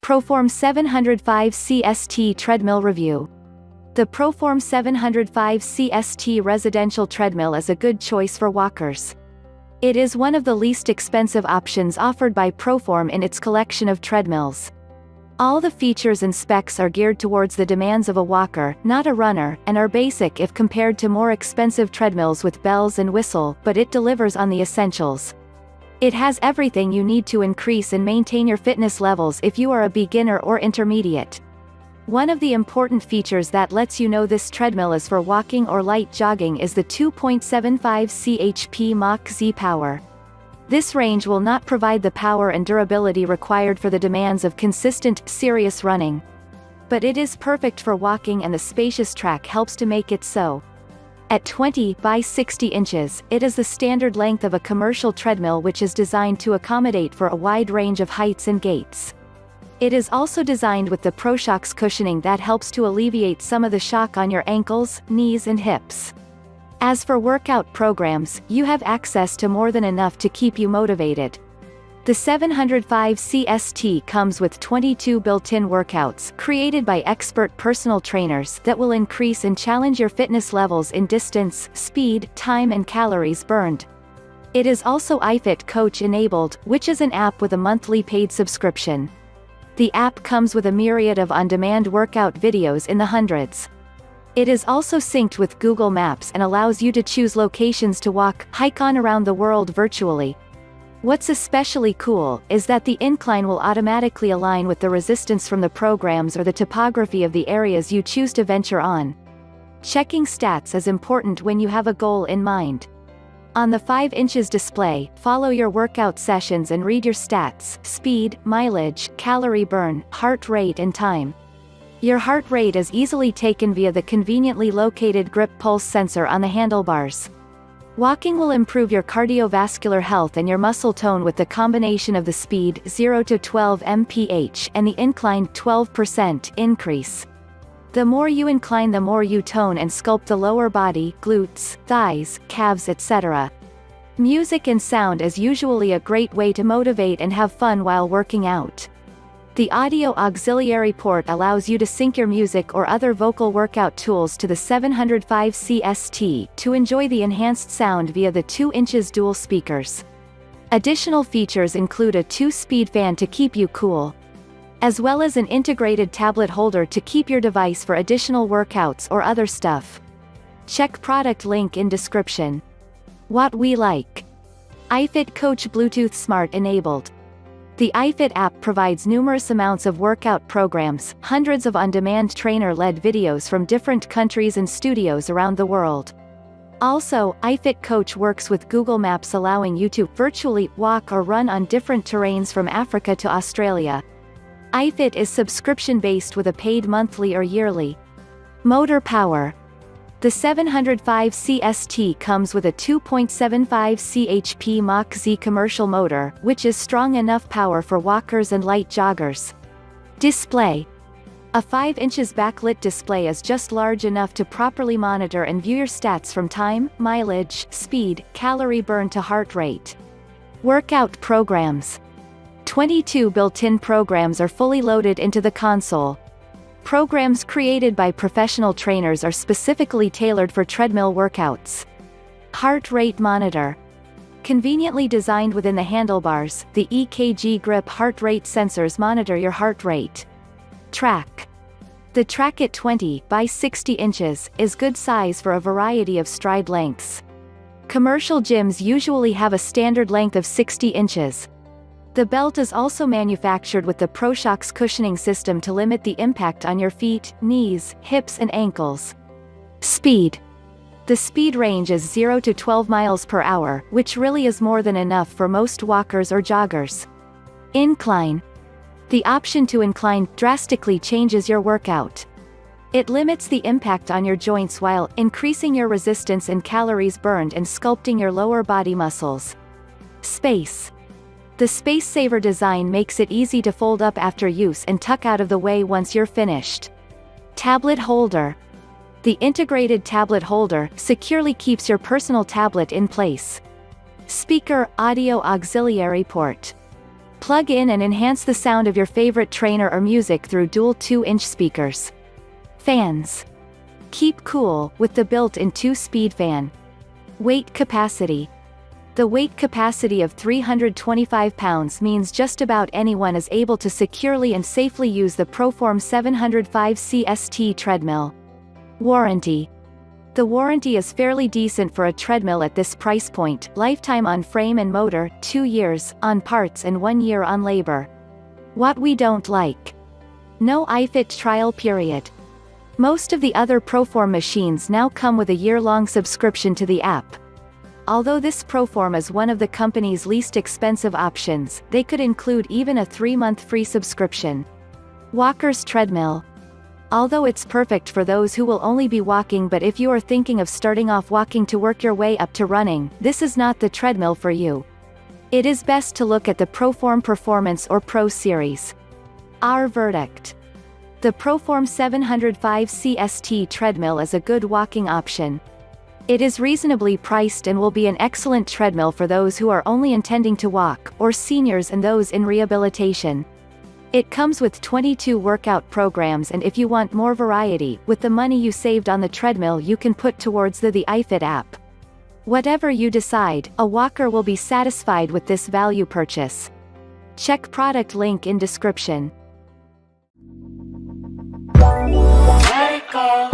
ProForm 705 CST Treadmill Review. The ProForm 705 CST residential treadmill is a good choice for walkers. It is one of the least expensive options offered by ProForm in its collection of treadmills. All the features and specs are geared towards the demands of a walker, not a runner, and are basic if compared to more expensive treadmills with bells and whistle, but it delivers on the essentials. It has everything you need to increase and maintain your fitness levels if you are a beginner or intermediate. One of the important features that lets you know this treadmill is for walking or light jogging is the 2.75 CHP Mach Z power. This range will not provide the power and durability required for the demands of consistent, serious running. But it is perfect for walking, and the spacious track helps to make it so. At 20 by 60 inches, it is the standard length of a commercial treadmill, which is designed to accommodate for a wide range of heights and gaits. It is also designed with the ProShox cushioning that helps to alleviate some of the shock on your ankles, knees and hips. As for workout programs, you have access to more than enough to keep you motivated. The 705 CST comes with 22 built-in workouts created by expert personal trainers that will increase and challenge your fitness levels in distance, speed, time and calories burned. It is also iFit Coach enabled, which is an app with a monthly paid subscription. The app comes with a myriad of on-demand workout videos in the hundreds. It is also synced with Google Maps and allows you to choose locations to walk, hike on around the world virtually. What's especially cool is that the incline will automatically align with the resistance from the programs or the topography of the areas you choose to venture on. Checking stats is important when you have a goal in mind. On the 5 inches display, follow your workout sessions and read your stats: speed, mileage, calorie burn, heart rate and time. Your heart rate is easily taken via the conveniently located grip pulse sensor on the handlebars. Walking will improve your cardiovascular health and your muscle tone with the combination of the speed 0 to 12 mph and the incline 12% increase. The more you incline, the more you tone and sculpt the lower body, glutes, thighs, calves, etc. Music and sound is usually a great way to motivate and have fun while working out. The audio auxiliary port allows you to sync your music or other vocal workout tools to the 705 CST to enjoy the enhanced sound via the 2 inches dual speakers. Additional features include a 2-speed fan to keep you cool, as well as an integrated tablet holder to keep your device for additional workouts or other stuff. Check product link in description. What we like. iFit Coach Bluetooth Smart enabled. The iFit app provides numerous amounts of workout programs, hundreds of on-demand trainer-led videos from different countries and studios around the world. Also, iFit Coach works with Google Maps, allowing you to virtually walk or run on different terrains from Africa to Australia. iFit is subscription-based with a paid monthly or yearly. Motor power. The 705 CST comes with a 2.75 CHP Mach Z commercial motor, which is strong enough power for walkers and light joggers. Display. A 5 inches backlit display is just large enough to properly monitor and view your stats from time, mileage, speed, calorie burn to heart rate. Workout programs. 22 built-in programs are fully loaded into the console. Programs created by professional trainers are specifically tailored for treadmill workouts. Heart rate monitor. Conveniently designed within the handlebars, the EKG grip heart rate sensors monitor your heart rate. Track. The track at 20 by 60 inches is good size for a variety of stride lengths. Commercial gyms usually have a standard length of 60 inches. The belt is also manufactured with the ProShox cushioning system to limit the impact on your feet, knees, hips and ankles. Speed. The speed range is 0 to 12 miles per hour, which really is more than enough for most walkers or joggers. Incline. The option to incline drastically changes your workout. It limits the impact on your joints while increasing your resistance and calories burned and sculpting your lower body muscles. Space. The space-saver design makes it easy to fold up after use and tuck out of the way once you're finished. Tablet holder. The integrated tablet holder securely keeps your personal tablet in place. Speaker, audio auxiliary port. Plug in and enhance the sound of your favorite trainer or music through dual 2-inch speakers. Fans. Keep cool, with the built-in 2-speed fan. Weight capacity. The weight capacity of 325 pounds means just about anyone is able to securely and safely use the ProForm 705 CST treadmill. Warranty. The warranty is fairly decent for a treadmill at this price point, lifetime on frame and motor, 2 years, on parts and 1 year on labor. What we don't like. No iFit trial period. Most of the other ProForm machines now come with a year-long subscription to the app. Although this ProForm is one of the company's least expensive options, they could include even a 3-month free subscription. Walker's treadmill. Although it's perfect for those who will only be walking, but if you are thinking of starting off walking to work your way up to running, this is not the treadmill for you. It is best to look at the ProForm Performance or Pro series. Our verdict. The ProForm 705 CST treadmill is a good walking option. It is reasonably priced and will be an excellent treadmill for those who are only intending to walk, or seniors and those in rehabilitation. It comes with 22 workout programs, and if you want more variety, with the money you saved on the treadmill you can put towards the iFit app. Whatever you decide, a walker will be satisfied with this value purchase. Check product link in description. Let it go.